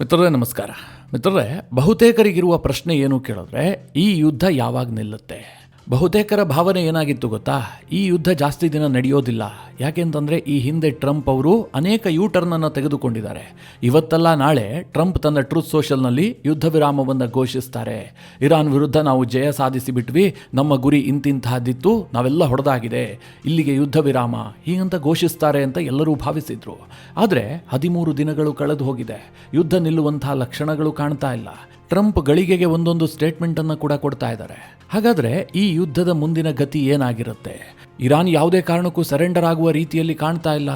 ಮಿತ್ರರೇ ನಮಸ್ಕಾರ. ಮಿತ್ರರೇ, ಬಹುತೇಕರಿಗಿರುವ ಪ್ರಶ್ನೆ ಏನು ಕೇಳಿದ್ರೆ ಈ ಯುದ್ಧ ಯಾವಾಗ ನಿಲ್ಲುತ್ತೆ? ಬಹುತೇಕರ ಭಾವನೆ ಏನಾಗಿತ್ತು ಗೊತ್ತಾ? ಈ ಯುದ್ಧ ಜಾಸ್ತಿ ದಿನ ನಡೆಯೋದಿಲ್ಲ. ಯಾಕೆಂತಂದರೆ ಈ ಹಿಂದೆ ಟ್ರಂಪ್ ಅವರು ಅನೇಕ ಯೂಟರ್ನನ್ನು ತೆಗೆದುಕೊಂಡಿದ್ದಾರೆ. ಇವತ್ತಲ್ಲ ನಾಳೆ ಟ್ರಂಪ್ ತನ್ನ ಟ್ರೂತ್ ಸೋಷಲ್ನಲ್ಲಿ ಯುದ್ಧ ವಿರಾಮವನ್ನು ಘೋಷಿಸ್ತಾರೆ. ಇರಾನ್ ವಿರುದ್ಧ ನಾವು ಜಯ ಸಾಧಿಸಿಬಿಟ್ವಿ, ನಮ್ಮ ಗುರಿ ಇಂತಿಂತಹದ್ದಿತ್ತು, ನಾವೆಲ್ಲ ಹೊಡೆದಾಗಿದೆ, ಇಲ್ಲಿಗೆ ಯುದ್ಧ ವಿರಾಮ ಹೀಗಂತ ಘೋಷಿಸ್ತಾರೆ ಅಂತ ಎಲ್ಲರೂ ಭಾವಿಸಿದ್ರು. ಆದರೆ 13 ದಿನಗಳು ಕಳೆದು ಹೋಗಿದೆ, ಯುದ್ಧ ನಿಲ್ಲುವಂತಹ ಲಕ್ಷಣಗಳು ಕಾಣ್ತಾ ಇಲ್ಲ. ಟ್ರಂಪ್ ಗಳಿಗೆಗೆ ಒಂದೊಂದು ಸ್ಟೇಟ್ಮೆಂಟನ್ನು ಕೂಡ ಕೊಡ್ತಾ ಇದ್ದಾರೆ. ಹಾಗಾದರೆ ಈ ಯುದ್ಧದ ಮುಂದಿನ ಗತಿ ಏನಾಗಿರುತ್ತೆ? ಇರಾನ್ ಯಾವುದೇ ಕಾರಣಕ್ಕೂ ಸರೆಂಡರ್ ಆಗುವ ರೀತಿಯಲ್ಲಿ ಕಾಣ್ತಾ ಇಲ್ಲ.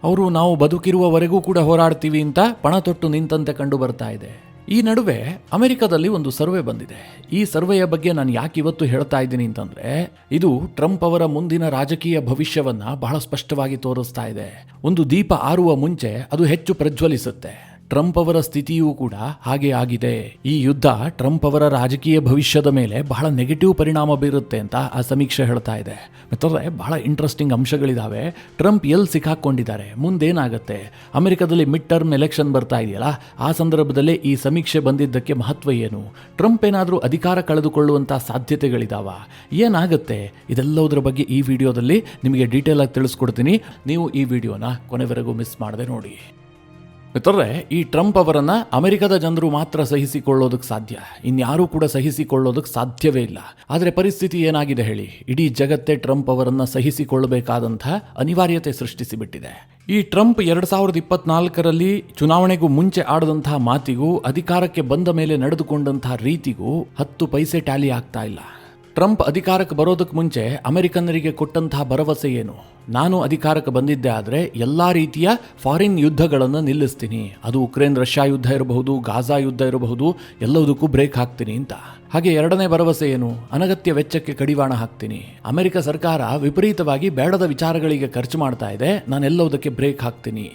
ಅವರು ನಾವು ಬದುಕಿರುವವರೆಗೂ ಕೂಡ ಹೋರಾಡ್ತೀವಿ ಅಂತ ಪಣ ತೊಟ್ಟು ನಿಂತಂತೆ ಕಂಡು ಬರ್ತಾ ಇದೆ. ಈ ನಡುವೆ ಅಮೆರಿಕದಲ್ಲಿ ಒಂದು ಸರ್ವೆ ಬಂದಿದೆ. ಈ ಸರ್ವೆಯ ಬಗ್ಗೆ ನಾನು ಯಾಕೆ ಇವತ್ತು ಹೇಳ್ತಾ ಇದ್ದೀನಿ ಅಂತಂದ್ರೆ, ಇದು ಟ್ರಂಪ್ ಅವರ ಮುಂದಿನ ರಾಜಕೀಯ ಭವಿಷ್ಯವನ್ನ ಬಹಳ ಸ್ಪಷ್ಟವಾಗಿ ತೋರಿಸ್ತಾ ಇದೆ. ಒಂದು ದೀಪ ಆರುವ ಮುಂಚೆ ಅದು ಹೆಚ್ಚು ಪ್ರಜ್ವಲಿಸುತ್ತೆ. ಟ್ರಂಪ್ ಅವರ ಸ್ಥಿತಿಯೂ ಕೂಡ ಹಾಗೆ ಆಗಿದೆ. ಈ ಯುದ್ಧ ಟ್ರಂಪ್ ಅವರ ರಾಜಕೀಯ ಭವಿಷ್ಯದ ಮೇಲೆ ಬಹಳ ನೆಗೆಟಿವ್ ಪರಿಣಾಮ ಬೀರುತ್ತೆ ಅಂತ ಆ ಸಮೀಕ್ಷೆ ಹೇಳ್ತಾ ಇದೆ. ಮಿತ್ರರೇ, ಬಹಳ ಇಂಟ್ರೆಸ್ಟಿಂಗ್ ಅಂಶಗಳಿದಾವೆ. ಟ್ರಂಪ್ ಎಲ್ಲಿ ಸಿಕ್ಕಾಕೊಂಡಿದ್ದಾರೆ, ಮುಂದೇನಾಗುತ್ತೆ? ಅಮೆರಿಕದಲ್ಲಿ ಮಿಡ್ ಟರ್ಮ್ ಎಲೆಕ್ಷನ್ ಬರ್ತಾ ಇದೆಯಲ್ಲ, ಆ ಸಂದರ್ಭದಲ್ಲಿ ಈ ಸಮೀಕ್ಷೆ ಬಂದಿದ್ದಕ್ಕೆ ಮಹತ್ವ ಏನು? ಟ್ರಂಪ್ ಏನಾದರೂ ಅಧಿಕಾರ ಕಳೆದುಕೊಳ್ಳುವಂಥ ಸಾಧ್ಯತೆಗಳಿದಾವ? ಏನಾಗುತ್ತೆ? ಇದೆಲ್ಲದರ ಬಗ್ಗೆ ಈ ವಿಡಿಯೋದಲ್ಲಿ ನಿಮಗೆ ಡೀಟೇಲ್ ಆಗಿ ತಿಳಿಸ್ಕೊಡ್ತೀನಿ. ನೀವು ಈ ವಿಡಿಯೋನ ಕೊನೆವರೆಗೂ ಮಿಸ್ ಮಾಡದೆ ನೋಡಿ. ಮಿತ್ರರೇ, ಈ ಟ್ರಂಪ್ ಅವರನ್ನ ಅಮೆರಿಕದ ಜನರು ಮಾತ್ರ ಸಹಿಸಿಕೊಳ್ಳೋದಕ್ಕೆ ಸಾಧ್ಯ, ಇನ್ಯಾರೂ ಕೂಡ ಸಹಿಸಿಕೊಳ್ಳೋದಕ್ಕೆ ಸಾಧ್ಯವೇ ಇಲ್ಲ. ಆದರೆ ಪರಿಸ್ಥಿತಿ ಏನಾಗಿದೆ ಹೇಳಿ? ಇಡೀ ಜಗತ್ತೇ ಟ್ರಂಪ್ ಅವರನ್ನ ಸಹಿಸಿಕೊಳ್ಳಬೇಕಾದಂಥ ಅನಿವಾರ್ಯತೆ ಸೃಷ್ಟಿಸಿಬಿಟ್ಟಿದೆ. ಈ ಟ್ರಂಪ್ 2024ರಲ್ಲಿ ಚುನಾವಣೆಗೂ ಮುಂಚೆ ಆಡದಂತಹ ಮಾತಿಗೂ ಅಧಿಕಾರಕ್ಕೆ ಬಂದ ಮೇಲೆ ನಡೆದುಕೊಂಡಂತಹ ರೀತಿಗೂ 10 ಪೈಸೆ ಟ್ಯಾಲಿ ಆಗ್ತಾ ಇಲ್ಲ. ಟ್ರಂಪ್ ಅಧಿಕಾರಕ್ಕೆ ಬರೋದಕ್ಕೆ ಮುಂಚೆ ಅಮೆರಿಕನ್ನರಿಗೆ ಕೊಟ್ಟಂತಹ ಭರವಸೆ ಏನು? ನಾನು ಅಧಿಕಾರಕ್ಕೆ ಬಂದಿದ್ದೆ ಆದರೆ ಎಲ್ಲ ರೀತಿಯ ಫಾರಿನ್ ಯುದ್ಧಗಳನ್ನು ನಿಲ್ಲಿಸ್ತೀನಿ, ಅದು ಉಕ್ರೇನ್ ರಷ್ಯಾ ಯುದ್ಧ ಇರಬಹುದು, ಗಾಜಾ ಯುದ್ಧ ಇರಬಹುದು, ಎಲ್ಲದಕ್ಕೂ ಬ್ರೇಕ್ ಹಾಕ್ತೀನಿ ಅಂತ. ಹಾಗೆ ಎರಡನೇ ಭರವಸೆ ಏನು? ಅನಗತ್ಯ ವೆಚ್ಚಕ್ಕೆ ಕಡಿವಾಣ ಹಾಕ್ತೀನಿ. ಅಮೆರಿಕ ಸರ್ಕಾರ ವಿಪರೀತವಾಗಿ ಬೇಡದ ವಿಚಾರಗಳಿಗೆ ಖರ್ಚು ಮಾಡ್ತಾ ಇದೆ, ನಾನೆಲ್ಲದಕ್ಕೆ ಬ್ರೇಕ್ ಹಾಕ್ತೀನಿ,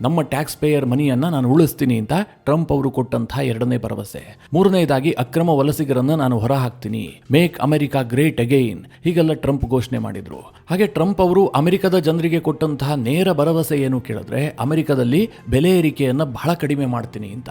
ನಮ್ಮ ಟ್ಯಾಕ್ಸ್ ಪೇಯರ್ ಮನಿಯನ್ನು ನಾನು ಉಳಿಸ್ತೀನಿ ಅಂತ ಟ್ರಂಪ್ ಅವರು ಕೊಟ್ಟಂತಹ ಎರಡನೇ ಭರವಸೆ. ಮೂರನೇದಾಗಿ ಅಕ್ರಮ ವಲಸಿಗರನ್ನು ನಾನು ಹೊರ ಹಾಕ್ತೀನಿ, ಮೇಕ್ ಅಮೆರಿಕಾ ಗ್ರೇಟ್ ಅಗೈನ್, ಹೀಗೆಲ್ಲ ಟ್ರಂಪ್ ಘೋಷಣೆ ಮಾಡಿದ್ರು. ಹಾಗೆ ಟ್ರಂಪ್ ಅವರು ಅಮೆರಿಕದ ಜನರಿಗೆ ಕೊಟ್ಟಂತಹ ನೇರ ಭರವಸೆ ಏನು ಕೇಳಿದ್ರೆ, ಅಮೆರಿಕದಲ್ಲಿ ಬೆಲೆ ಏರಿಕೆಯನ್ನು ಬಹಳ ಕಡಿಮೆ ಮಾಡ್ತೀನಿ ಅಂತ.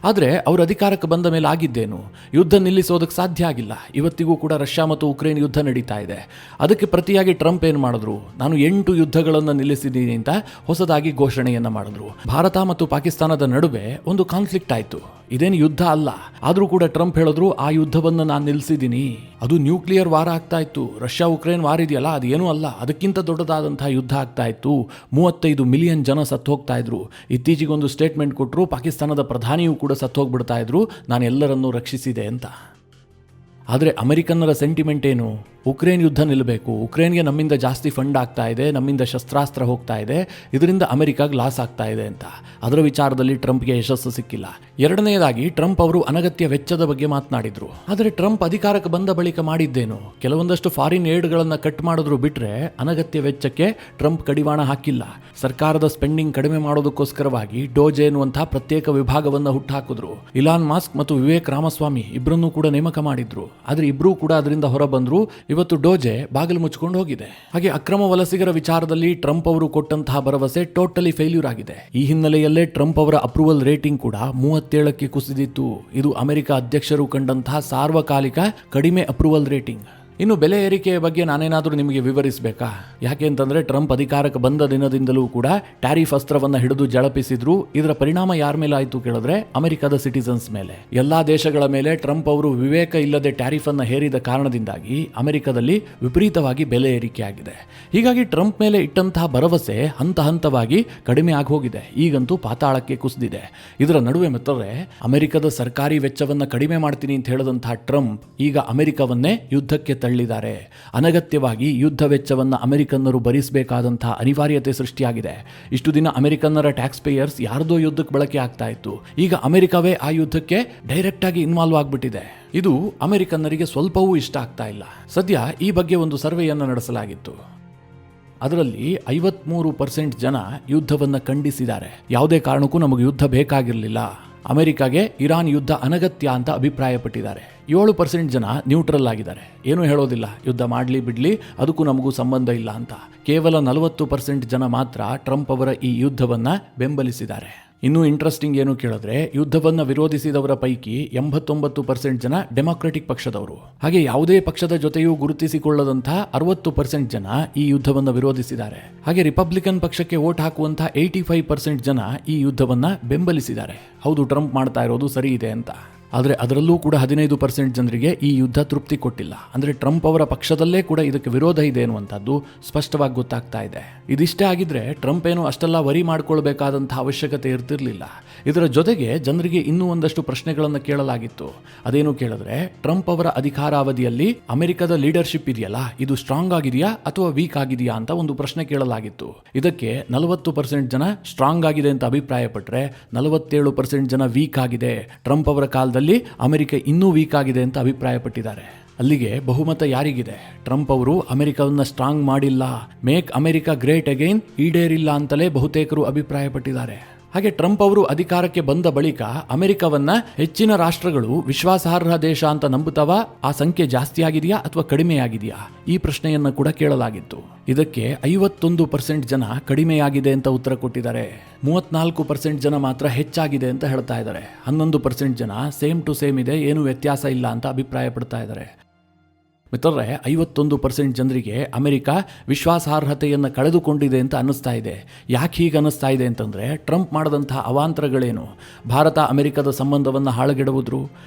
ಆದರೆ ಅವರು ಅಧಿಕಾರಕ್ಕೆ ಬಂದ ಮೇಲೆ ಆಗಿದ್ದೇನು? ಯುದ್ಧ ನಿಲ್ಲಿಸೋದಕ್ಕೆ ಸಾಧ್ಯ ಆಗಿಲ್ಲ. ಇವತ್ತಿಗೂ ಕೂಡ ರಷ್ಯಾ ಮತ್ತು ಉಕ್ರೇನ್ ಯುದ್ಧ ನಡೀತಾ ಇದೆ. ಅದಕ್ಕೆ ಪ್ರತಿಯಾಗಿ ಟ್ರಂಪ್ ಏನು ಮಾಡಿದ್ರು? ನಾನು 8 ಯುದ್ಧಗಳನ್ನು ನಿಲ್ಲಿಸಿದ್ದೀನಿ ಅಂತ ಹೊಸದಾಗಿ ಘೋಷಣೆಯನ್ನು ಮಾಡಿದ್ರು. ಭಾರತ ಮತ್ತು ಪಾಕಿಸ್ತಾನದ ನಡುವೆ ಒಂದು ಕಾನ್ಫ್ಲಿಕ್ಟ್ ಆಯಿತು. ಇದೇನು ಯುದ್ಧ ಅಲ್ಲ, ಆದರೂ ಕೂಡ ಟ್ರಂಪ್ ಹೇಳಿದ್ರು ಆ ಯುದ್ಧವನ್ನು ನಾನು ನಿಲ್ಲಿಸಿದ್ದೀನಿ. ಅದು ನ್ಯೂಕ್ಲಿಯರ್ ವಾರ ಆಗ್ತಾ ಇತ್ತು. ರಷ್ಯಾ ಉಕ್ರೇನ್ ವಾರ ಇದೆಯಲ್ಲ, ಅದೇನೂ ಅಲ್ಲ, ಅದಕ್ಕಿಂತ ದೊಡ್ಡದಾದಂತಹ ಯುದ್ಧ ಆಗ್ತಾ ಇತ್ತು. 35 ಮಿಲಿಯನ್ ಜನ ಸತ್ತು ಹೋಗ್ತಾ ಇದ್ರು. ಇತ್ತೀಚೆಗೊಂದು ಸ್ಟೇಟ್ಮೆಂಟ್ ಕೊಟ್ಟರು, ಪಾಕಿಸ್ತಾನದ ಪ್ರಧಾನಿಯೂ ಕೂಡ ಸತ್ತು ಹೋಗ್ಬಿಡ್ತಾ ಇದ್ರು, ನಾನು ಎಲ್ಲರನ್ನೂ ರಕ್ಷಿಸಿದೆ ಅಂತ. ಆದರೆ ಅಮೆರಿಕನ್ನರ ಸೆಂಟಿಮೆಂಟ್ ಏನು? ಉಕ್ರೇನ್ ಯುದ್ಧ ನಿಲ್ಲಬೇಕು, ಉಕ್ರೇನ್ಗೆ ನಮ್ಮಿಂದ ಜಾಸ್ತಿ ಫಂಡ್ ಆಗ್ತಾ ಇದೆ, ನಮ್ಮಿಂದ ಶಸ್ತ್ರಾಸ್ತ್ರ ಹೋಗ್ತಾ ಇದೆ, ಇದರಿಂದ ಅಮೆರಿಕಾಗೆ ಲಾಸ್ ಆಗ್ತಾ ಇದೆ ಅಂತ. ಅದರ ವಿಚಾರದಲ್ಲಿ ಟ್ರಂಪ್ಗೆ ಯಶಸ್ಸು ಸಿಕ್ಕಿಲ್ಲ. ಎರಡನೆಯದಾಗಿ ಟ್ರಂಪ್ ಅವರು ಅನಗತ್ಯ ವೆಚ್ಚದ ಬಗ್ಗೆ ಮಾತನಾಡಿದ್ರು. ಆದರೆ ಟ್ರಂಪ್ ಅಧಿಕಾರಕ್ಕೆ ಬಂದ ಬಳಿಕ ಮಾಡಿದ್ದೇನು? ಕೆಲವೊಂದಷ್ಟು ಫಾರಿನ್ ಏಡ್ಗಳನ್ನು ಕಟ್ ಮಾಡಿದ್ರು ಬಿಟ್ರೆ ಅನಗತ್ಯ ವೆಚ್ಚಕ್ಕೆ ಟ್ರಂಪ್ ಕಡಿವಾಣ ಹಾಕಿಲ್ಲ. ಸರ್ಕಾರದ ಸ್ಪೆಂಡಿಂಗ್ ಕಡಿಮೆ ಮಾಡೋದಕ್ಕೋಸ್ಕರವಾಗಿ ಡೋಜ್ ಎನ್ನುವಂತಹ ಪ್ರತ್ಯೇಕ ವಿಭಾಗವನ್ನು ಹುಟ್ಟುಹಾಕಿದ್ರು. ಇಲಾನ್ ಮಾಸ್ಕ್ ಮತ್ತು ವಿವೇಕ್ ರಾಮಸ್ವಾಮಿ ಇಬ್ಬರನ್ನೂ ಕೂಡ ನೇಮಕ ಮಾಡಿದ್ರು. ಆದರೆ ಇಬ್ಬರೂ ಕೂಡ ಅದರಿಂದ ಹೊರ ಬಂದ್ರು. ಇವತ್ತು ಡೋಜೆ ಬಾಗಿಲು ಮುಚ್ಚಿಕೊಂಡು ಹೋಗಿದೆ. ಹಾಗೆ ಅಕ್ರಮ ವಲಸಿಗರ ವಿಚಾರದಲ್ಲಿ ಟ್ರಂಪ್ ಅವರು ಕೊಟ್ಟಂತಹ ಭರವಸೆ ಟೋಟಲಿ ಫೇಲ್ಯೂರ್ ಆಗಿದೆ. ಈ ಹಿನ್ನೆಲೆಯಲ್ಲೇ ಟ್ರಂಪ್ ಅವರ ಅಪ್ರೂವಲ್ ರೇಟಿಂಗ್ ಕೂಡ 37ಕ್ಕೆ ಕುಸಿದಿತ್ತು. ಇದು ಅಮೆರಿಕ ಅಧ್ಯಕ್ಷರು ಕಂಡಂತಹ ಸಾರ್ವಕಾಲಿಕ ಕಡಿಮೆ ಅಪ್ರೂವಲ್ ರೇಟಿಂಗ್. ಇನ್ನು ಬೆಲೆ ಏರಿಕೆಯ ಬಗ್ಗೆ ನಾನೇನಾದರೂ ನಿಮಗೆ ವಿವರಿಸಬೇಕಾ? ಯಾಕೆ ಅಂತಂದರೆ ಟ್ರಂಪ್ ಅಧಿಕಾರಕ್ಕೆ ಬಂದ ದಿನದಿಂದಲೂ ಕೂಡ ಟ್ಯಾರಿಫ್ ಅಸ್ತ್ರವನ್ನು ಹಿಡಿದು ಜಳಪಿಸಿದ್ರು. ಇದರ ಪರಿಣಾಮ ಯಾರ ಮೇಲೆ ಆಯಿತು ಕೇಳಿದ್ರೆ ಅಮೆರಿಕದ ಸಿಟಿಸನ್ಸ್ ಮೇಲೆ. ಎಲ್ಲಾ ದೇಶಗಳ ಮೇಲೆ ಟ್ರಂಪ್ ಅವರು ವಿವೇಕ ಇಲ್ಲದೆ ಟ್ಯಾರಿಫ್ ಅನ್ನು ಹೇರಿದ ಕಾರಣದಿಂದಾಗಿ ಅಮೆರಿಕದಲ್ಲಿ ವಿಪರೀತವಾಗಿ ಬೆಲೆ ಏರಿಕೆ ಆಗಿದೆ. ಹೀಗಾಗಿ ಟ್ರಂಪ್ ಮೇಲೆ ಇಟ್ಟಂತಹ ಭರವಸೆ ಹಂತ ಹಂತವಾಗಿ ಕಡಿಮೆ ಆಗಿ ಹೋಗಿದೆ. ಈಗಂತೂ ಪಾತಾಳಕ್ಕೆ ಕುಸಿದಿದೆ. ಇದರ ನಡುವೆ ಮಿತ್ರರೇ, ಅಮೆರಿಕದ ಸರ್ಕಾರಿ ವೆಚ್ಚವನ್ನು ಕಡಿಮೆ ಮಾಡ್ತೀನಿ ಅಂತ ಹೇಳಿದಂತಹ ಟ್ರಂಪ್ ಈಗ ಅಮೆರಿಕವನ್ನೇ ಯುದ್ಧಕ್ಕೆ ತಳ್ಳಿದ್ದಾರೆ. ಅನಗತ್ಯವಾಗಿ ಯುದ್ಧ ವೆಚ್ಚವನ್ನು ಅಮೆರಿಕನ್ನರು ಭರಿಸಬೇಕಾದಂತಹ ಅನಿವಾರ್ಯತೆ ಸೃಷ್ಟಿಯಾಗಿದೆ. ಇಷ್ಟು ದಿನ ಅಮೆರಿಕನ್ನರ ಟ್ಯಾಕ್ಸ್ ಪೇಯರ್ಸ್ ಯಾರದೋ ಯುದ್ಧಕ್ಕೆ ಬಳಕೆ ಆಗ್ತಾ ಇತ್ತು. ಈಗ ಅಮೆರಿಕವೇ ಆ ಯುದ್ಧಕ್ಕೆ ಡೈರೆಕ್ಟ್ ಆಗಿ ಇನ್ವಾಲ್ವ್ ಆಗಿಬಿಟ್ಟಿದೆ. ಇದು ಅಮೆರಿಕನ್ನರಿಗೆ ಸ್ವಲ್ಪವೂ ಇಷ್ಟ ಆಗ್ತಾ ಇಲ್ಲ. ಸದ್ಯ ಈ ಬಗ್ಗೆ ಒಂದು ಸರ್ವೆಯನ್ನು ನಡೆಸಲಾಗಿತ್ತು. ಅದರಲ್ಲಿ 53% ಜನ ಯುದ್ಧವನ್ನು ಖಂಡಿಸಿದ್ದಾರೆ. ಯಾವುದೇ ಕಾರಣಕ್ಕೂ ನಮಗೆ ಯುದ್ಧ ಬೇಕಾಗಿರಲಿಲ್ಲ, ಅಮೆರಿಕಾಗೆ ಇರಾನ್ ಯುದ್ಧ ಅನಗತ್ಯ ಅಂತ ಅಭಿಪ್ರಾಯಪಟ್ಟಿದ್ದಾರೆ. 7% ಜನ ನ್ಯೂಟ್ರಲ್ ಆಗಿದ್ದಾರೆ, ಏನೂ ಹೇಳೋದಿಲ್ಲ, ಯುದ್ಧ ಮಾಡಲಿ ಬಿಡಲಿ, ಅದಕ್ಕೂ ನಮಗೂ ಸಂಬಂಧ ಇಲ್ಲ ಅಂತ. ಕೇವಲ 40% ಜನ ಮಾತ್ರ ಟ್ರಂಪ್ ಅವರ ಈ ಯುದ್ಧವನ್ನು ಬೆಂಬಲಿಸಿದ್ದಾರೆ. ಇನ್ನೂ ಇಂಟ್ರೆಸ್ಟಿಂಗ್ ಏನು ಕೇಳಿದ್ರೆ ಯುದ್ಧವನ್ನು ವಿರೋಧಿಸಿದವರ ಪೈಕಿ 89% ಜನ ಡೆಮಾಕ್ರೆಟಿಕ್ ಪಕ್ಷದವರು. ಹಾಗೆ ಯಾವುದೇ ಪಕ್ಷದ ಜೊತೆಯೂ ಗುರುತಿಸಿಕೊಳ್ಳದಂತಹ 60% ಜನ ಈ ಯುದ್ಧವನ್ನು ವಿರೋಧಿಸಿದ್ದಾರೆ. ಹಾಗೆ ರಿಪಬ್ಲಿಕನ್ ಪಕ್ಷಕ್ಕೆ ವೋಟ್ ಹಾಕುವಂತಹ 85% ಜನ ಈ ಯುದ್ಧವನ್ನ ಬೆಂಬಲಿಸಿದ್ದಾರೆ. ಹೌದು, ಟ್ರಂಪ್ ಮಾಡ್ತಾ ಇರೋದು ಸರಿ ಇದೆ ಅಂತ. ಆದರೆ ಅದರಲ್ಲೂ ಕೂಡ 15% ಜನರಿಗೆ ಈ ಯುದ್ಧ ತೃಪ್ತಿ ಕೊಟ್ಟಿಲ್ಲ. ಅಂದರೆ ಟ್ರಂಪ್ ಅವರ ಪಕ್ಷದಲ್ಲೇ ಕೂಡ ಇದಕ್ಕೆ ವಿರೋಧ ಇದೆ ಅನ್ನುವಂಥದ್ದು ಸ್ಪಷ್ಟವಾಗಿ ಗೊತ್ತಾಗ್ತಾ ಇದೆ. ಇದಿಷ್ಟೇ ಆಗಿದ್ರೆ ಟ್ರಂಪ್ ಏನು ಅಷ್ಟೆಲ್ಲ ವರಿ ಮಾಡ್ಕೊಳ್ಬೇಕಾದಂತಹ ಅವಶ್ಯಕತೆ ಇರ್ತಿರ್ಲಿಲ್ಲ. ಇದರ ಜೊತೆಗೆ ಜನರಿಗೆ ಇನ್ನೂ ಒಂದಷ್ಟು ಪ್ರಶ್ನೆಗಳನ್ನು ಕೇಳಲಾಗಿತ್ತು. ಅದೇನು ಕೇಳಿದ್ರೆ, ಟ್ರಂಪ್ ಅವರ ಅಧಿಕಾರಾವಧಿಯಲ್ಲಿ ಅಮೆರಿಕದ ಲೀಡರ್ಶಿಪ್ ಇದೆಯಲ್ಲ, ಇದು ಸ್ಟ್ರಾಂಗ್ ಆಗಿದೆಯಾ ಅಥವಾ ವೀಕ್ ಆಗಿದೆಯಾ ಅಂತ ಒಂದು ಪ್ರಶ್ನೆ ಕೇಳಲಾಗಿತ್ತು. ಇದಕ್ಕೆ 40% ಜನ ಸ್ಟ್ರಾಂಗ್ ಆಗಿದೆ ಅಂತ ಅಭಿಪ್ರಾಯ ಪಟ್ಟರೆ 47% ಜನ ವೀಕ್ ಆಗಿದೆ, ಟ್ರಂಪ್ ಅವರ ಕಾಲದಲ್ಲಿ ಅಮೆರಿಕ ಇನ್ನೂ ವೀಕ್ ಆಗಿದೆ ಅಂತ ಅಭಿಪ್ರಾಯಪಟ್ಟಿದ್ದಾರೆ. ಅಲ್ಲಿಗೆ ಬಹುಮತ ಯಾರಿಗಿದೆ? ಟ್ರಂಪ್ ಅವರು ಅಮೆರಿಕವನ್ನ ಸ್ಟ್ರಾಂಗ್ ಮಾಡಿಲ್ಲ, ಮೇಕ್ ಅಮೆರಿಕ ಗ್ರೇಟ್ ಅಗೈನ್ ಈಡೇರಿಲ್ಲ ಅಂತಲೇ ಬಹುತೇಕರು ಅಭಿಪ್ರಾಯಪಟ್ಟಿದ್ದಾರೆ. ಹಾಗೆ ಟ್ರಂಪ್ ಅವರು ಅಧಿಕಾರಕ್ಕೆ ಬಂದ ಬಳಿಕ ಅಮೆರಿಕವನ್ನ ಹೆಚ್ಚಿನ ರಾಷ್ಟ್ರಗಳು ವಿಶ್ವಾಸಾರ್ಹ ದೇಶ ಅಂತ ನಂಬುತ್ತವ, ಆ ಸಂಖ್ಯೆ ಜಾಸ್ತಿ ಆಗಿದೆಯಾ ಅಥವಾ ಕಡಿಮೆಯಾಗಿದೆಯಾ? ಈ ಪ್ರಶ್ನೆಯನ್ನ ಕೂಡ ಕೇಳಲಾಗಿತ್ತು. ಇದಕ್ಕೆ 51% ಜನ ಕಡಿಮೆಯಾಗಿದೆ ಅಂತ ಉತ್ತರ ಕೊಟ್ಟಿದ್ದಾರೆ. 34% ಜನ ಮಾತ್ರ ಹೆಚ್ಚಾಗಿದೆ ಅಂತ ಹೇಳ್ತಾ ಇದ್ದಾರೆ. 11% ಜನ ಸೇಮ್ ಟು ಸೇಮ್ ಇದೆ, ಏನು ವ್ಯತ್ಯಾಸ ಇಲ್ಲ ಅಂತ ಅಭಿಪ್ರಾಯ ಪಡ್ತಾ ಇದ್ದಾರೆ. ಮಿತ್ರರೇ, 51% ಜನರಿಗೆ ಅಮೆರಿಕ ವಿಶ್ವಾಸಾರ್ಹತೆಯನ್ನು ಕಳೆದುಕೊಂಡಿದೆ ಅಂತ ಅನ್ನಿಸ್ತಾ ಇದೆ. ಯಾಕೆ ಹೀಗೆ ಅನ್ನಿಸ್ತಾ ಇದೆ ಅಂತಂದರೆ, ಟ್ರಂಪ್ ಮಾಡಿದಂತಹ ಅವಾಂತರಗಳೇನು? ಭಾರತ ಅಮೆರಿಕದ ಸಂಬಂಧವನ್ನು ಹಾಳುಗೆಡುವುದ್ರು.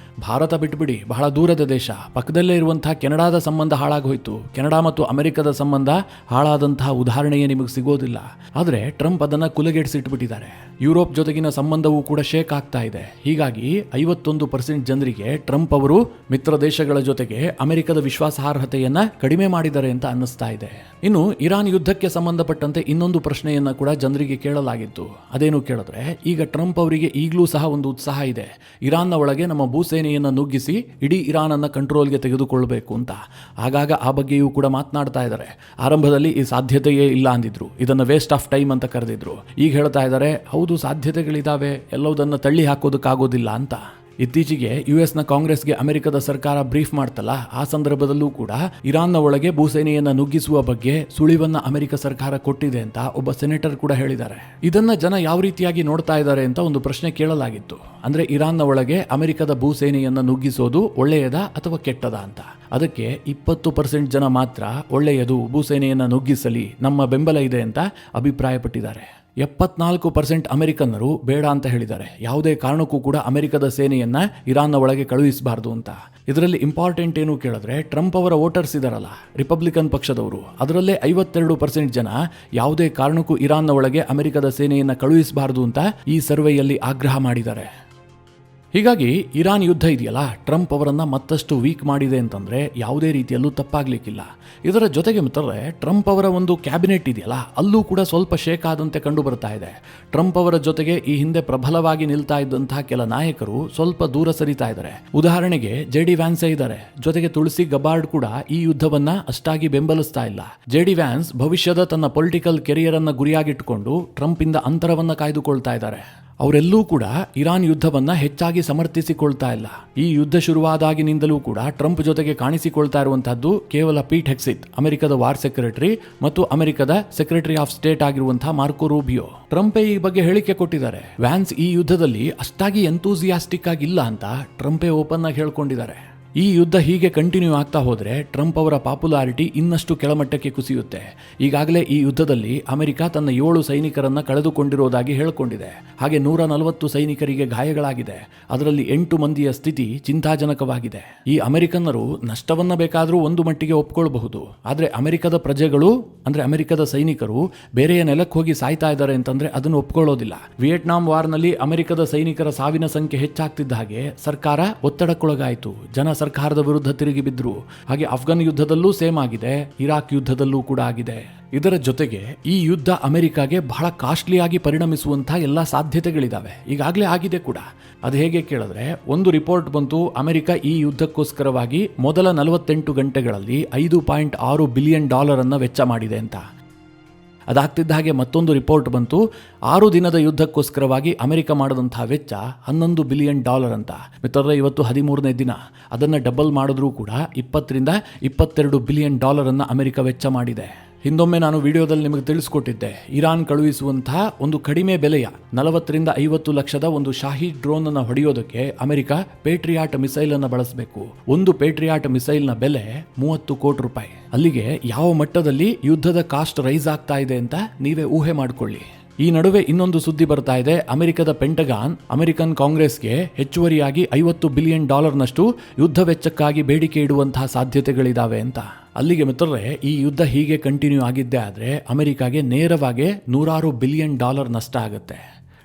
ಭಾರತ ಬಿಟ್ಬಿಡಿ, ಬಹಳ ದೂರದ ದೇಶ, ಪಕ್ಕದಲ್ಲೇ ಇರುವಂತಹ ಕೆನಡಾದ ಸಂಬಂಧ ಹಾಳಾಗೋಯ್ತು. ಕೆನಡಾ ಮತ್ತು ಅಮೆರಿಕದ ಸಂಬಂಧ ಹಾಳಾದಂತಹ ಉದಾಹರಣೆಯೇ ನಿಮಗೆ ಸಿಗೋದಿಲ್ಲ. ಆದರೆ ಟ್ರಂಪ್ ಅದನ್ನು ಕುಲಗೆಡಿಸಿಟ್ಬಿಟ್ಟಿದ್ದಾರೆ. ಯುರೋಪ್ ಜೊತೆಗಿನ ಸಂಬಂಧವೂ ಕೂಡ ಶೇಕ್ ಆಗ್ತಾ ಇದೆ. ಹೀಗಾಗಿ 51% ಜನರಿಗೆ ಟ್ರಂಪ್ ಅವರು ಮಿತ್ರ ದೇಶಗಳ ಜೊತೆಗೆ ಅಮೆರಿಕದ ವಿಶ್ವಾಸಾರ್ಹತೆಯನ್ನ ಕಡಿಮೆ ಮಾಡಿದ್ದಾರೆ ಅಂತ ಅನ್ನಿಸ್ತಾ ಇದೆ. ಇನ್ನು ಇರಾನ್ ಯುದ್ಧಕ್ಕೆ ಸಂಬಂಧಪಟ್ಟಂತೆ ಇನ್ನೊಂದು ಪ್ರಶ್ನೆಯನ್ನ ಕೂಡ ಜನರಿಗೆ ಕೇಳಲಾಗಿತ್ತು. ಅದೇನು ಕೇಳಿದ್ರೆ, ಈಗ ಟ್ರಂಪ್ ಅವರಿಗೆ ಈಗಲೂ ಸಹ ಒಂದು ಉತ್ಸಾಹ ಇದೆ, ಇರಾನ್ನ ಒಳಗೆ ನಮ್ಮ ಭೂಸೇನೆಯನ್ನು ನುಗ್ಗಿಸಿ ಇಡೀ ಇರಾನ್ ಅನ್ನ ಕಂಟ್ರೋಲ್ಗೆ ತೆಗೆದುಕೊಳ್ಳಬೇಕು ಅಂತ. ಆಗಾಗ ಆ ಬಗ್ಗೆಯೂ ಕೂಡ ಮಾತನಾಡ್ತಾ ಇದ್ದಾರೆ. ಆರಂಭದಲ್ಲಿ ಈ ಸಾಧ್ಯತೆಯೇ ಇಲ್ಲ ಅಂದಿದ್ರು, ಇದನ್ನ ವೇಸ್ಟ್ ಆಫ್ ಟೈಮ್ ಅಂತ ಕರೆದಿದ್ರು. ಈಗ ಹೇಳ್ತಾ ಇದ್ದಾರೆ, ಹೌದು ಸಾಧ್ಯತೆಗಳಿದಾವೆ, ಎಲ್ಲವುದನ್ನು ತಳ್ಳಿ ಹಾಕೋದಕ್ಕಾಗೋದಿಲ್ಲ ಅಂತ. ಇತ್ತೀಚೆಗೆ ಯುಎಸ್ನ ಕಾಂಗ್ರೆಸ್ಗೆ ಅಮೆರಿಕದ ಸರ್ಕಾರ ಬ್ರೀಫ್ ಮಾಡ್ತಲ್ಲ, ಆ ಸಂದರ್ಭದಲ್ಲೂ ಕೂಡ ಇರಾನ್ನ ಒಳಗೆ ಭೂಸೇನೆಯನ್ನ ನುಗ್ಗಿಸುವ ಬಗ್ಗೆ ಸುಳಿವನ್ನ ಅಮೆರಿಕ ಸರ್ಕಾರ ಕೊಟ್ಟಿದೆ ಅಂತ ಒಬ್ಬ ಸೆನೆಟರ್ ಕೂಡ ಹೇಳಿದ್ದಾರೆ. ಇದನ್ನ ಜನ ಯಾವ ರೀತಿಯಾಗಿ ನೋಡ್ತಾ ಇದ್ದಾರೆ ಅಂತ ಒಂದು ಪ್ರಶ್ನೆ ಕೇಳಲಾಗಿತ್ತು. ಅಂದ್ರೆ ಇರಾನ್ನ ಒಳಗೆ ಅಮೆರಿಕದ ಭೂಸೇನೆಯನ್ನ ನುಗ್ಗಿಸೋದು ಒಳ್ಳೆಯದಾ ಅಥವಾ ಕೆಟ್ಟದಾ ಅಂತ. ಅದಕ್ಕೆ 20% ಜನ ಮಾತ್ರ ಒಳ್ಳೆಯದು, ಭೂಸೇನೆಯನ್ನ ನುಗ್ಗಿಸಲಿ, ನಮ್ಮ ಬೆಂಬಲ ಇದೆ ಅಂತ ಅಭಿಪ್ರಾಯಪಟ್ಟಿದ್ದಾರೆ. 74% ಅಮೆರಿಕನ್ನರು ಬೇಡ ಅಂತ ಹೇಳಿದ್ದಾರೆ. ಯಾವುದೇ ಕಾರಣಕ್ಕೂ ಕೂಡ ಅಮೆರಿಕದ ಸೇನೆಯನ್ನ ಇರಾನ್ನ ಒಳಗೆ ಕಳುಹಿಸಬಾರದು ಅಂತ. ಇದರಲ್ಲಿ ಇಂಪಾರ್ಟೆಂಟ್ ಏನು ಕೇಳಿದ್ರೆ, ಟ್ರಂಪ್ ಅವರ ವೋಟರ್ಸ್ ಇದಾರಲ್ಲ, ರಿಪಬ್ಲಿಕನ್ ಪಕ್ಷದವರು, ಅದರಲ್ಲೇ 52% ಜನ ಯಾವುದೇ ಕಾರಣಕ್ಕೂ ಇರಾನ್ನ ಒಳಗೆ ಅಮೆರಿಕದ ಸೇನೆಯನ್ನ ಕಳುಹಿಸಬಾರದು ಅಂತ ಈ ಸರ್ವೆಯಲ್ಲಿ ಆಗ್ರಹ ಮಾಡಿದ್ದಾರೆ. ಹೀಗಾಗಿ ಇರಾನ್ ಯುದ್ಧ ಇದೆಯಲ್ಲ, ಟ್ರಂಪ್ ಅವರನ್ನ ಮತ್ತಷ್ಟು ವೀಕ್ ಮಾಡಿದೆ ಅಂತಂದ್ರೆ ಯಾವುದೇ ರೀತಿಯಲ್ಲೂ ತಪ್ಪಾಗ್ಲಿಕ್ಕಿಲ್ಲ. ಇದರ ಜೊತೆಗೆ ಮಿತ್ರರೇ, ಟ್ರಂಪ್ ಅವರ ಒಂದು ಕ್ಯಾಬಿನೆಟ್ ಇದೆಯಲ್ಲ, ಅಲ್ಲೂ ಕೂಡ ಸ್ವಲ್ಪ ಶೇಕ್ ಆದಂತೆ ಕಂಡು ಬರ್ತಾ ಇದೆ. ಟ್ರಂಪ್ ಅವರ ಜೊತೆಗೆ ಈ ಹಿಂದೆ ಪ್ರಬಲವಾಗಿ ನಿಲ್ತಾ ಇದ್ದಂತಹ ಕೆಲ ನಾಯಕರು ಸ್ವಲ್ಪ ದೂರ ಸರಿತಾ ಇದ್ದಾರೆ. ಉದಾಹರಣೆಗೆ JD ವ್ಯಾನ್ಸೇ ಇದ್ದಾರೆ, ಜೊತೆಗೆ ತುಳಸಿ ಗಬಾರ್ಡ್ ಕೂಡ ಈ ಯುದ್ಧವನ್ನ ಅಷ್ಟಾಗಿ ಬೆಂಬಲಿಸ್ತಾ ಇಲ್ಲ. JD ವ್ಯಾನ್ಸ್ ಭವಿಷ್ಯದ ತನ್ನ ಪೊಲಿಟಿಕಲ್ ಕೆರಿಯರ್ ಅನ್ನ ಗುರಿಯಾಗಿಟ್ಟುಕೊಂಡು ಟ್ರಂಪ್ ಇಂದ ಅಂತರವನ್ನ ಕಾಯ್ದುಕೊಳ್ತಾ ಇದ್ದಾರೆ. ಅವರೆಲ್ಲೂ ಕೂಡ ಇರಾನ್ ಯುದ್ಧವನ್ನ ಹೆಚ್ಚಾಗಿ ಸಮರ್ಥಿಸಿಕೊಳ್ತಾ ಇಲ್ಲ. ಈ ಯುದ್ಧ ಶುರುವಾದಾಗಿನಿಂದಲೂ ಕೂಡ ಟ್ರಂಪ್ ಜೊತೆಗೆ ಕಾಣಿಸಿಕೊಳ್ತಾ ಇರುವಂತಹದ್ದು ಕೇವಲ ಪೀಟ್ ಹೆಕ್ಸಿತ್, ಅಮೆರಿಕದ ವಾರ್ ಸೆಕ್ರೆಟರಿ, ಮತ್ತು ಅಮೆರಿಕದ ಸೆಕ್ರೆಟರಿ ಆಫ್ ಸ್ಟೇಟ್ ಆಗಿರುವಂತಹ ಮಾರ್ಕೋ ರೂಬಿಯೋ. ಟ್ರಂಪೇ ಈ ಬಗ್ಗೆ ಹೇಳಿಕೆ ಕೊಟ್ಟಿದ್ದಾರೆ. ವ್ಯಾನ್ಸ್ ಈ ಯುದ್ಧದಲ್ಲಿ ಅಷ್ಟಾಗಿ ಎಂತೂಸಿಯಾಸ್ಟಿಕ್ ಆಗಿಲ್ಲ ಅಂತ ಟ್ರಂಪೇ ಓಪನ್ ಆಗಿ ಹೇಳ್ಕೊಂಡಿದ್ದಾರೆ. ಈ ಯುದ್ಧ ಹೀಗೆ ಕಂಟಿನ್ಯೂ ಆಗ್ತಾ ಹೋದರೆ ಟ್ರಂಪ್ ಅವರ ಪಾಪ್ಯುಲಾರಿಟಿ ಇನ್ನಷ್ಟು ಕೆಳಮಟ್ಟಕ್ಕೆ ಕುಸಿಯುತ್ತೆ. ಈಗಾಗಲೇ ಈ ಯುದ್ಧದಲ್ಲಿ ಅಮೆರಿಕ ತನ್ನ 7 ಸೈನಿಕರನ್ನ ಕಳೆದುಕೊಂಡಿರೋದಾಗಿ ಹೇಳಿಕೊಂಡಿದೆ. ಹಾಗೆ 140 ಸೈನಿಕರಿಗೆ ಗಾಯಗಳಾಗಿದೆ. ಅದರಲ್ಲಿ 8 ಮಂದಿಯ ಸ್ಥಿತಿ ಚಿಂತಾಜನಕವಾಗಿದೆ. ಈ ಅಮೆರಿಕನ್ನರು ನಷ್ಟವನ್ನ ಬೇಕಾದರೂ ಒಂದು ಮಟ್ಟಿಗೆ ಒಪ್ಕೊಳ್ಬಹುದು. ಆದರೆ ಅಮೆರಿಕದ ಪ್ರಜೆಗಳು, ಅಂದ್ರೆ ಅಮೆರಿಕದ ಸೈನಿಕರು ಬೇರೆಯ ನೆಲಕ್ಕೆ ಹೋಗಿ ಸಾಯ್ತಾ ಇದ್ದಾರೆ ಅಂತಂದ್ರೆ ಅದನ್ನು ಒಪ್ಕೊಳ್ಳೋದಿಲ್ಲ. ವಿಯೆಟ್ನಾಂ ವಾರ್ನಲ್ಲಿ ಅಮೆರಿಕದ ಸೈನಿಕರ ಸಾವಿನ ಸಂಖ್ಯೆ ಹೆಚ್ಚಾಗ್ತಿದ್ದ ಹಾಗೆ ಸರ್ಕಾರ ಒತ್ತಡಕ್ಕೊಳಗಾಯಿತು. ಜನ ಸರ್ಕಾರದ ವಿರುದ್ಧ ತಿರುಗಿ ಬಿದ್ರು. ಹಾಗೆ ಅಫ್ಘಾನ್ ಯುದ್ಧದಲ್ಲೂ ಸೇಮ್ ಆಗಿದೆ, ಇರಾಕ್ ಯುದ್ಧದಲ್ಲೂ ಕೂಡ ಆಗಿದೆ. ಇದರ ಜೊತೆಗೆ ಈ ಯುದ್ಧ ಅಮೆರಿಕಾಗೆ ಬಹಳ ಕಾಸ್ಟ್ಲಿ ಆಗಿ ಪರಿಣಮಿಸುವಂತಹ ಎಲ್ಲ ಸಾಧ್ಯತೆಗಳಿದಾವೆ. ಈಗಾಗಲೇ ಆಗಿದೆ ಕೂಡ. ಅದು ಹೇಗೆ ಕೇಳಿದ್ರೆ, ಒಂದು ರಿಪೋರ್ಟ್ ಬಂತು, ಅಮೆರಿಕ ಈ ಯುದ್ಧಕ್ಕೋಸ್ಕರವಾಗಿ ಮೊದಲ 48 ಗಂಟೆಗಳಲ್ಲಿ $5.6 ಬಿಲಿಯನ್ ಅನ್ನ ವೆಚ್ಚ ಮಾಡಿದೆ ಅಂತ. ಅದಾಗ್ತಿದ್ದ ಹಾಗೆ ಮತ್ತೊಂದು ರಿಪೋರ್ಟ್ ಬಂತು, 6 ದಿನದ ಯುದ್ಧಕ್ಕೋಸ್ಕರವಾಗಿ ಅಮೆರಿಕ ಮಾಡಿದಂತಹ ವೆಚ್ಚ $11 ಬಿಲಿಯನ್ ಅಂತ. ಮಿತ್ರರೇ, ಇವತ್ತು 13ನೇ ದಿನ. ಅದನ್ನು ಡಬಲ್ ಮಾಡಿದ್ರೂ ಕೂಡ $20 ರಿಂದ $22 ಬಿಲಿಯನ್ ಅನ್ನ ಅಮೆರಿಕ ವೆಚ್ಚ ಮಾಡಿದೆ. ಹಿಂದೊಮ್ಮೆ ನಾನು ವಿಡಿಯೋದಲ್ಲಿ ನಿಮಗೆ ತಿಳಿಸ್ಕೊಟ್ಟಿದ್ದೆ, ಇರಾನ್ ಕಳುಹಿಸುವಂತಹ ಒಂದು ಕಡಿಮೆ ಬೆಲೆಯ 40-50 ಲಕ್ಷದ ಒಂದು ಶಾಹಿ ಡ್ರೋನ್ ಅನ್ನು ಹೊಡೆಯೋದಕ್ಕೆ ಅಮೆರಿಕ ಪೇಟ್ರಿಯಾಟ್ ಮಿಸೈಲ್ ಅನ್ನು ಬಳಸಬೇಕು. ಒಂದು ಪೇಟ್ರಿಯಾಟ್ ಮಿಸೈಲ್ನ ಬೆಲೆ 30 ಕೋಟಿ ರೂಪಾಯಿ. ಅಲ್ಲಿಗೆ ಯಾವ ಮಟ್ಟದಲ್ಲಿ ಯುದ್ಧದ ಕಾಸ್ಟ್ ರೈಸ್ ಆಗ್ತಾ ಇದೆ ಅಂತ ನೀವೇ ಊಹೆ ಮಾಡಿಕೊಳ್ಳಿ. ಈ ನಡುವೆ ಇನ್ನೊಂದು ಸುದ್ದಿ ಬರ್ತಾ ಇದೆ. ಅಮೆರಿಕದ ಪೆಂಟಗಾನ್ ಅಮೆರಿಕನ್ ಕಾಂಗ್ರೆಸ್ಗೆ ಹೆಚ್ಚುವರಿಯಾಗಿ $50 ಬಿಲಿಯನ್ ಯುದ್ಧ ವೆಚ್ಚಕ್ಕಾಗಿ ಬೇಡಿಕೆ ಇಡುವಂತಹ ಸಾಧ್ಯತೆಗಳಿದಾವೆ ಅಂತ. ಅಲ್ಲಿಗೆ ಮಿತ್ರರೇ, ಈ ಯುದ್ಧ ಹೀಗೆ ಕಂಟಿನ್ಯೂ ಆಗಿದ್ದೇ ಆದರೆ ಅಮೆರಿಕಾಗೆ ನೇರವಾಗಿ $100 ಬಿಲಿಯನ್ ನಷ್ಟ ಆಗುತ್ತೆ.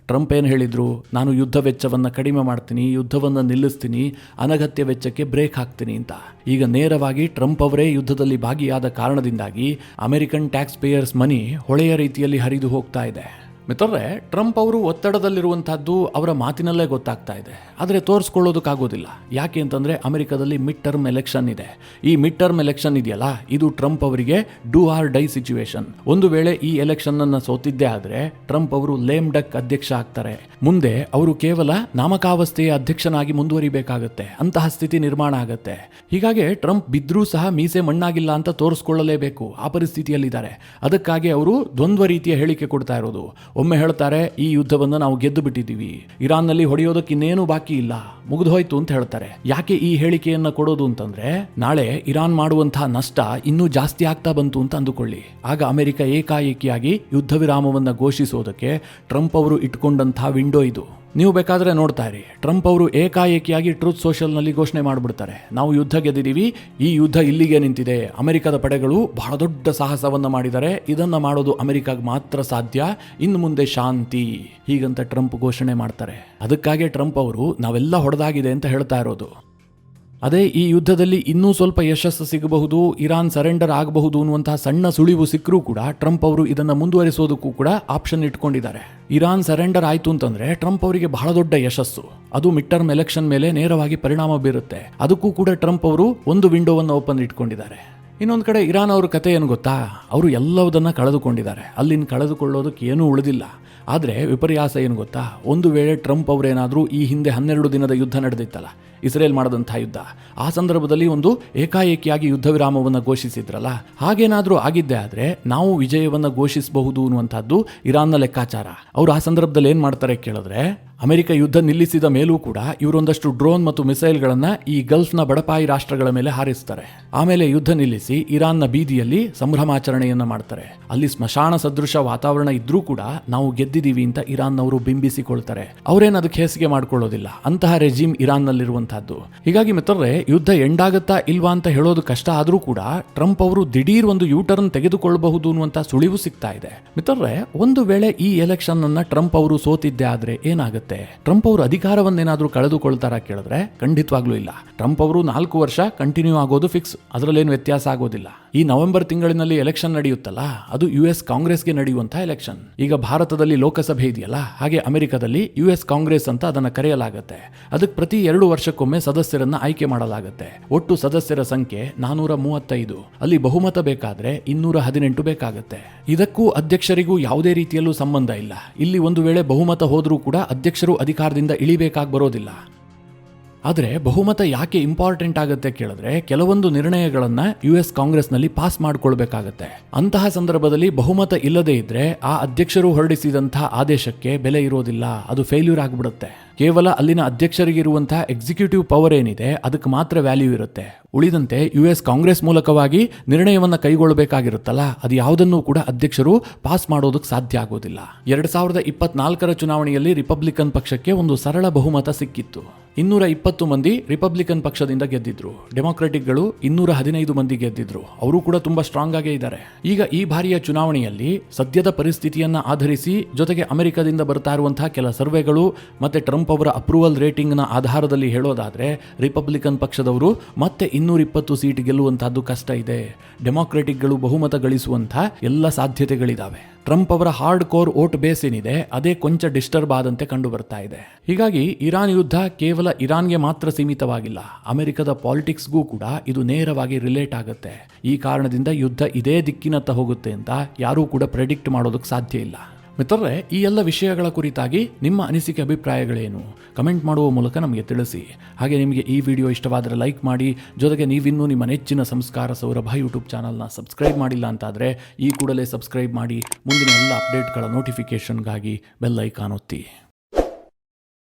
ಟ್ರಂಪ್ ಏನು ಹೇಳಿದ್ರು, ನಾನು ಯುದ್ಧ ವೆಚ್ಚವನ್ನು ಕಡಿಮೆ ಮಾಡ್ತೀನಿ, ಯುದ್ಧವನ್ನು ನಿಲ್ಲಿಸ್ತೀನಿ, ಅನಗತ್ಯ ವೆಚ್ಚಕ್ಕೆ ಬ್ರೇಕ್ ಹಾಕ್ತೀನಿ ಅಂತ. ಈಗ ನೇರವಾಗಿ ಟ್ರಂಪ್ ಅವರೇ ಯುದ್ಧದಲ್ಲಿ ಭಾಗಿಯಾದ ಕಾರಣದಿಂದಾಗಿ ಅಮೆರಿಕನ್ ಟ್ಯಾಕ್ಸ್ ಪೇಯರ್ಸ್ ಮನಿ ಹೊಳೆಯ ರೀತಿಯಲ್ಲಿ ಹರಿದು ಹೋಗ್ತಾ ಇದೆ. ಮಿತ್ರರೇ, ಟ್ರಂಪ್ ಅವರು ಒತ್ತಡದಲ್ಲಿರುವಂತಹದ್ದು ಅವರ ಮಾತಿನಲ್ಲೇ ಗೊತ್ತಾಗ್ತಾ ಇದೆ. ಆದರೆ ತೋರಿಸ್ಕೊಳ್ಳೋದಕ್ಕಾಗೋದಿಲ್ಲ. ಯಾಕೆ ಅಂತಂದ್ರೆ ಅಮೆರಿಕದಲ್ಲಿ ಮಿಡ್ ಟರ್ಮ್ ಎಲೆಕ್ಷನ್ ಇದೆ. ಈ ಮಿಡ್ ಟರ್ಮ್ ಎಲೆಕ್ಷನ್ ಇದೆಯಲ್ಲ, ಇದು ಟ್ರಂಪ್ ಅವರಿಗೆ ಡೂ ಆರ್ ಡೈ ಸಿಚುವೇಶನ್. ಒಂದು ವೇಳೆ ಈ ಎಲೆಕ್ಷನ್ ಅನ್ನ ಸೋತಿದ್ದೇ ಆದ್ರೆ ಟ್ರಂಪ್ ಅವರು ಲೇಮ್ ಡಕ್ ಅಧ್ಯಕ್ಷ ಆಗ್ತಾರೆ. ಮುಂದೆ ಅವರು ಕೇವಲ ನಾಮಕಾವಸ್ಥೆಯ ಅಧ್ಯಕ್ಷನಾಗಿ ಮುಂದುವರಿಬೇಕಾಗತ್ತೆ. ಅಂತಹ ಸ್ಥಿತಿ ನಿರ್ಮಾಣ ಆಗುತ್ತೆ. ಹೀಗಾಗಿ ಟ್ರಂಪ್ ಬಿದ್ರೂ ಸಹ ಮೀಸೆ ಮಣ್ಣಾಗಿಲ್ಲ ಅಂತ ತೋರಿಸ್ಕೊಳ್ಳಲೇಬೇಕು. ಆ ಪರಿಸ್ಥಿತಿಯಲ್ಲಿದ್ದಾರೆ. ಅದಕ್ಕಾಗಿ ಅವರು ದ್ವಂದ್ವ ರೀತಿಯ ಹೇಳಿಕೆ ಕೊಡ್ತಾ ಇರೋದು. ಒಮ್ಮೆ ಹೇಳ್ತಾರೆ, ಈ ಯುದ್ಧವನ್ನು ನಾವು ಗೆದ್ದು ಬಿಟ್ಟಿದ್ದೀವಿ, ಇರಾನ್ನಲ್ಲಿ ಹೊಡೆಯೋದಕ್ಕೆ ಇನ್ನೇನು ಬಾಕಿ ಇಲ್ಲ, ಮುಗಿದು ಹೋಯ್ತು ಅಂತ ಹೇಳ್ತಾರೆ. ಯಾಕೆ ಈ ಹೇಳಿಕೆಯನ್ನ ಕೊಡೋದು ಅಂತಂದ್ರೆ, ನಾಳೆ ಇರಾನ್ ಮಾಡುವಂತಹ ನಷ್ಟ ಇನ್ನೂ ಜಾಸ್ತಿ ಆಗ್ತಾ ಬಂತು ಅಂತ ಅಂದುಕೊಳ್ಳಿ. ಆಗ ಅಮೆರಿಕ ಏಕಾಏಕಿಯಾಗಿ ಯುದ್ಧ ವಿರಾಮವನ್ನ ಘೋಷಿಸೋದಕ್ಕೆ ಟ್ರಂಪ್ ಅವರು ಇಟ್ಕೊಂಡಂತಹ ವಿಂಡೋ ಇದು. ನೀವು ಬೇಕಾದ್ರೆ ನೋಡ್ತಾ ಇರಿ, ಟ್ರಂಪ್ ಅವರು ಏಕಾಏಕಿಯಾಗಿ ಟ್ರೂತ್ ಸೋಷಿಯಲ್ ನಲ್ಲಿ ಘೋಷಣೆ ಮಾಡಿಬಿಡ್ತಾರೆ, ನಾವು ಯುದ್ಧ ಗೆದ್ದಿದ್ದೀವಿ, ಈ ಯುದ್ಧ ಇಲ್ಲಿಗೆ ನಿಂತಿದೆ, ಅಮೆರಿಕದ ಪಡೆಗಳು ಬಹಳ ದೊಡ್ಡ ಸಾಹಸವನ್ನ ಮಾಡಿದ್ದಾರೆ, ಇದನ್ನ ಮಾಡೋದು ಅಮೆರಿಕಾಗೆ ಮಾತ್ರ ಸಾಧ್ಯ, ಇನ್ನು ಮುಂದೆ ಶಾಂತಿ, ಹೀಗಂತ ಟ್ರಂಪ್ ಘೋಷಣೆ ಮಾಡ್ತಾರೆ. ಅದಕ್ಕಾಗಿ ಟ್ರಂಪ್ ಅವರು ನಾವೆಲ್ಲ ಹೊಡೆದಾಗಿದೆ ಅಂತ ಹೇಳ್ತಾ ಇರೋದು. ಅದೇ ಈ ಯುದ್ಧದಲ್ಲಿ ಇನ್ನೂ ಸ್ವಲ್ಪ ಯಶಸ್ಸು ಸಿಗಬಹುದು, ಇರಾನ್ ಸರೆಂಡರ್ ಆಗಬಹುದು ಅನ್ನುವಂತಹ ಸಣ್ಣ ಸುಳಿವು ಸಿಕ್ಕರೂ ಕೂಡ ಟ್ರಂಪ್ ಅವರು ಇದನ್ನು ಮುಂದುವರಿಸೋದಕ್ಕೂ ಕೂಡ ಆಪ್ಷನ್ ಇಟ್ಕೊಂಡಿದ್ದಾರೆ. ಇರಾನ್ ಸರೆಂಡರ್ ಆಯಿತು ಅಂತಂದ್ರೆ ಟ್ರಂಪ್ ಅವರಿಗೆ ಬಹಳ ದೊಡ್ಡ ಯಶಸ್ಸು. ಅದು ಮಿಡ್ ಟರ್ಮ್ ಎಲೆಕ್ಷನ್ ಮೇಲೆ ನೇರವಾಗಿ ಪರಿಣಾಮ ಬೀರುತ್ತೆ. ಅದಕ್ಕೂ ಕೂಡ ಟ್ರಂಪ್ ಅವರು ಒಂದು ವಿಂಡೋವನ್ನು ಓಪನ್ ಇಟ್ಕೊಂಡಿದ್ದಾರೆ. ಇನ್ನೊಂದು ಕಡೆ ಇರಾನ್ ಅವ್ರ ಕತೆ ಏನು ಗೊತ್ತಾ, ಅವರು ಎಲ್ಲವುದನ್ನ ಕಳೆದುಕೊಂಡಿದ್ದಾರೆ. ಅಲ್ಲಿನ ಕಳೆದುಕೊಳ್ಳೋದಕ್ಕೆ ಏನೂ ಉಳಿದಿಲ್ಲ. ಆದರೆ ವಿಪರ್ಯಾಸ ಏನು ಗೊತ್ತಾ, ಒಂದು ವೇಳೆ ಟ್ರಂಪ್ ಅವರೇನಾದರೂ ಈ ಹಿಂದೆ 12 ದಿನದ ಯುದ್ಧ ನಡೆದಿತ್ತಲ್ಲ, ಇಸ್ರೇಲ್ ಮಾಡದಂತಹ ಯುದ್ಧ, ಆ ಸಂದರ್ಭದಲ್ಲಿ ಒಂದು ಏಕಾಏಕಿಯಾಗಿ ಯುದ್ಧ ವಿರಾಮವನ್ನು ಘೋಷಿಸಿದ್ರಲ್ಲ, ಹಾಗೇನಾದರೂ ಆಗಿದ್ದೇ ಆದರೆ ನಾವು ವಿಜಯವನ್ನು ಘೋಷಿಸಬಹುದು ಅನ್ನುವಂಥದ್ದು ಇರಾನ್ನ ಲೆಕ್ಕಾಚಾರ. ಅವರು ಆ ಸಂದರ್ಭದಲ್ಲಿ ಏನು ಮಾಡ್ತಾರೆ ಕೇಳಿದ್ರೆ, ಅಮೆರಿಕ ಯುದ್ಧ ನಿಲ್ಲಿಸಿದ ಮೇಲೂ ಕೂಡ ಇವರೊಂದಷ್ಟು ಡ್ರೋನ್ ಮತ್ತು ಮಿಸೈಲ್ಗಳನ್ನ ಈ ಗಲ್ಫ್ನ ಬಡಪಾಯಿ ರಾಷ್ಟ್ರಗಳ ಮೇಲೆ ಹಾರಿಸ್ತಾರೆ. ಆಮೇಲೆ ಯುದ್ಧ ನಿಲ್ಲಿಸಿ ಇರಾನ್ನ ಬೀದಿಯಲ್ಲಿ ಸಂಭ್ರಮಾಚರಣೆಯನ್ನ ಮಾಡ್ತಾರೆ. ಅಲ್ಲಿ ಸ್ಮಶಾನ ಸದೃಶ ವಾತಾವರಣ ಇದ್ರೂ ಕೂಡ ನಾವು ಗೆದ್ದಿದ್ದೀವಿ ಅಂತ ಇರಾನ್ನವರು ಬಿಂಬಿಸಿಕೊಳ್ತಾರೆ. ಅವರೇನು ಅದಕ್ಕೆ ಹೇಸಿಗೆ ಮಾಡ್ಕೊಳ್ಳೋದಿಲ್ಲ. ಅಂತಹ ರೆಜಿಮ್ ಇರಾನ್ನಲ್ಲಿರುವಂತಹದ್ದು. ಹೀಗಾಗಿ ಮಿತ್ರರೇ, ಯುದ್ಧ ಎಂಡಾಗತ್ತಾ ಇಲ್ವಾ ಅಂತ ಹೇಳೋದು ಕಷ್ಟ ಆದ್ರೂ ಕೂಡ ಟ್ರಂಪ್ ಅವರು ದಿಢೀರ್ ಒಂದು ಯೂಟರ್ನ್ ತೆಗೆದುಕೊಳ್ಳಬಹುದು ಅನ್ನುವಂತ ಸುಳಿವು ಸಿಗ್ತಾ ಇದೆ. ಮಿತ್ರರೇ, ಒಂದು ವೇಳೆ ಈ ಎಲೆಕ್ಷನ್ ಅನ್ನ ಟ್ರಂಪ್ ಅವರು ಸೋತಿದ್ದೆ ಆದ್ರೆ ಏನಾಗುತ್ತೆ? ಟ್ರಂಪ್ ಅವರು ಅಧಿಕಾರವನ್ನೇನಾದ್ರೂ ಕಳೆದುಕೊಳ್ತಾರ ಕೇಳಿದ್ರೆ ಖಂಡಿತವಾಗ್ಲೂ ಇಲ್ಲ. ಟ್ರಂಪ್ ಅವರು 4 ವರ್ಷ ಕಂಟಿನ್ಯೂ ಆಗೋದು ಫಿಕ್ಸ್, ಅದರಲ್ಲೇನು ವ್ಯತ್ಯಾಸ ಆಗೋದಿಲ್ಲ. ಈ ನವೆಂಬರ್ ತಿಂಗಳಿನಲ್ಲಿ ಎಲೆಕ್ಷನ್ ನಡೆಯುತ್ತಲ್ಲ, ಅದು US ಕಾಂಗ್ರೆಸ್ಗೆ ನಡೆಯುವಂತಹ ಎಲೆಕ್ಷನ್. ಈಗ ಭಾರತದಲ್ಲಿ ಲೋಕಸಭೆ ಇದೆಯಲ್ಲ, ಹಾಗೆ ಅಮೆರಿಕದಲ್ಲಿ US ಕಾಂಗ್ರೆಸ್ ಅಂತ ಅದನ್ನ ಕರೆಯಲಾಗುತ್ತೆ. ಅದಕ್ಕೆ ಪ್ರತಿ 2 ವರ್ಷಕ್ಕೊಮ್ಮೆ ಸದಸ್ಯರನ್ನ ಆಯ್ಕೆ ಮಾಡಲಾಗುತ್ತೆ. ಒಟ್ಟು ಸದಸ್ಯರ ಸಂಖ್ಯೆ 435. ಅಲ್ಲಿ ಬಹುಮತ ಬೇಕಾದ್ರೆ 218 ಬೇಕಾಗುತ್ತೆ. ಇದಕ್ಕೂ ಅಧ್ಯಕ್ಷರಿಗೂ ಯಾವುದೇ ರೀತಿಯಲ್ಲೂ ಸಂಬಂಧ ಇಲ್ಲ. ಇಲ್ಲಿ ಒಂದು ವೇಳೆ ಬಹುಮತ ಹೋದ್ರೂ ಕೂಡ ಅಧ್ಯಕ್ಷರು ಅಧಿಕಾರದಿಂದ ಇಳಿಬೇಕಾಗಿ ಬರೋದಿಲ್ಲ. ಆದರೆ ಬಹುಮತ ಯಾಕೆ ಇಂಪಾರ್ಟೆಂಟ್ ಆಗುತ್ತೆ ಕೇಳಿದ್ರೆ, ಕೆಲವೊಂದು ನಿರ್ಣಯಗಳನ್ನ US ಕಾಂಗ್ರೆಸ್ನಲ್ಲಿ ಪಾಸ್ ಮಾಡ್ಕೊಳ್ಬೇಕಾಗತ್ತೆ. ಅಂತಹ ಸಂದರ್ಭದಲ್ಲಿ ಬಹುಮತ ಇಲ್ಲದೆ ಇದ್ರೆ ಆ ಅಧ್ಯಕ್ಷರು ಹೊರಡಿಸಿದಂತಹ ಆದೇಶಕ್ಕೆ ಬೆಲೆ ಇರೋದಿಲ್ಲ, ಅದು ಫೇಲ್ಯೂರ್ ಆಗಿಬಿಡುತ್ತೆ. ಕೇವಲ ಅಲ್ಲಿನ ಅಧ್ಯಕ್ಷರಿಗಿರುವಂತಹ ಎಕ್ಸಿಕ್ಯೂಟಿವ್ ಪವರ್ ಏನಿದೆ ಅದಕ್ಕೆ ಮಾತ್ರ ವ್ಯಾಲ್ಯೂ ಇರುತ್ತೆ. ಉಳಿದಂತೆ US ಕಾಂಗ್ರೆಸ್ ಮೂಲಕವಾಗಿ ನಿರ್ಣಯವನ್ನ ಕೈಗೊಳ್ಳಬೇಕಾಗಿರುತ್ತಲ್ಲ, ಅದು ಯಾವುದನ್ನೂ ಕೂಡ ಅಧ್ಯಕ್ಷರು ಪಾಸ್ ಮಾಡೋದಕ್ಕೆ ಸಾಧ್ಯ ಆಗೋದಿಲ್ಲ. 2024ರ ಚುನಾವಣೆಯಲ್ಲಿ ರಿಪಬ್ಲಿಕನ್ ಪಕ್ಷಕ್ಕೆ ಒಂದು ಸರಳ ಬಹುಮತ ಸಿಕ್ಕಿತ್ತು. 220 ಮಂದಿ ರಿಪಬ್ಲಿಕನ್ ಪಕ್ಷದಿಂದ ಗೆದ್ದಿದ್ರು. ಡೆಮೊಕ್ರೆಟಿಕ್ಗಳು 215 ಮಂದಿ ಗೆದ್ದಿದ್ರು. ಅವರು ಕೂಡ ತುಂಬಾ ಸ್ಟ್ರಾಂಗ್ ಆಗೇ ಇದ್ದಾರೆ. ಈಗ ಈ ಬಾರಿಯ ಚುನಾವಣೆಯಲ್ಲಿ ಸದ್ಯದ ಪರಿಸ್ಥಿತಿಯನ್ನ ಆಧರಿಸಿ, ಜೊತೆಗೆ ಅಮೆರಿಕದಿಂದ ಬರ್ತಾ ಇರುವಂತಹ ಕೆಲ ಸರ್ವೆಗಳು ಮತ್ತೆ ಟ್ರಂಪ್ ಅವರ ಅಪ್ರೂವಲ್ ರೇಟಿಂಗ್ ನ ಆಧಾರದಲ್ಲಿ ಹೇಳೋದಾದ್ರೆ, ರಿಪಬ್ಲಿಕನ್ ಪಕ್ಷದವರು ಮತ್ತೆ 220 ಸೀಟ್ ಗೆಲ್ಲುವಂತಹದ್ದು ಕಷ್ಟ ಇದೆ. ಡೆಮೊಕ್ರೆಟಿಕ್ಗಳು ಬಹುಮತ ಗಳಿಸುವಂತಹ ಎಲ್ಲ ಸಾಧ್ಯತೆಗಳಿದಾವೆ. ಟ್ರಂಪ್ ಅವರ ಹಾರ್ಡ್ ಕೋರ್ ವೋಟ್ ಬೇಸ್ ಏನಿದೆ ಅದೇ ಕೊಂಚ ಡಿಸ್ಟರ್ಬ್ ಆದಂತೆ ಕಂಡು ಬರ್ತಾ ಇದೆ. ಹೀಗಾಗಿ ಇರಾನ್ ಯುದ್ಧ ಕೇವಲ ಇರಾನ್ಗೆ ಮಾತ್ರ ಸೀಮಿತವಾಗಿಲ್ಲ, ಅಮೆರಿಕದ ಪಾಲಿಟಿಕ್ಸ್ಗೂ ಕೂಡ ಇದು ನೇರವಾಗಿ ರಿಲೇಟ್ ಆಗುತ್ತೆ. ಈ ಕಾರಣದಿಂದ ಯುದ್ಧ ಇದೇ ದಿಕ್ಕಿನತ್ತ ಹೋಗುತ್ತೆ ಅಂತ ಯಾರೂ ಕೂಡ ಪ್ರೆಡಿಕ್ಟ್ ಮಾಡೋದಕ್ಕೆ ಸಾಧ್ಯ ಇಲ್ಲ. ಮಿತ್ರರೇ, ಈ ಎಲ್ಲ ವಿಷಯಗಳ ಕುರಿತಾಗಿ ನಿಮ್ಮ ಅನಿಸಿಕೆ ಅಭಿಪ್ರಾಯಗಳೇನು ಕಮೆಂಟ್ ಮಾಡುವ ಮೂಲಕ ನಮಗೆ ತಿಳಿಸಿ. ಹಾಗೆ ನಿಮಗೆ ಈ ವಿಡಿಯೋ ಇಷ್ಟವಾದರೆ ಲೈಕ್ ಮಾಡಿ. ಜೊತೆಗೆ ನೀವಿನ್ನೂ ನಿಮ್ಮ ನೆಚ್ಚಿನ ಸಂಸ್ಕಾರ ಸೌರಭ ಯೂಟ್ಯೂಬ್ ಚಾನಲ್ನ ಸಬ್ಸ್ಕ್ರೈಬ್ ಮಾಡಿಲ್ಲ ಅಂತಾದರೆ ಈ ಕೂಡಲೇ ಸಬ್ಸ್ಕ್ರೈಬ್ ಮಾಡಿ. ಮುಂದಿನ ಎಲ್ಲ ಅಪ್ಡೇಟ್ಗಳ ನೋಟಿಫಿಕೇಷನ್ಗಾಗಿ ಬೆಲ್ ಐಕಾನ್ ಒತ್ತಿ.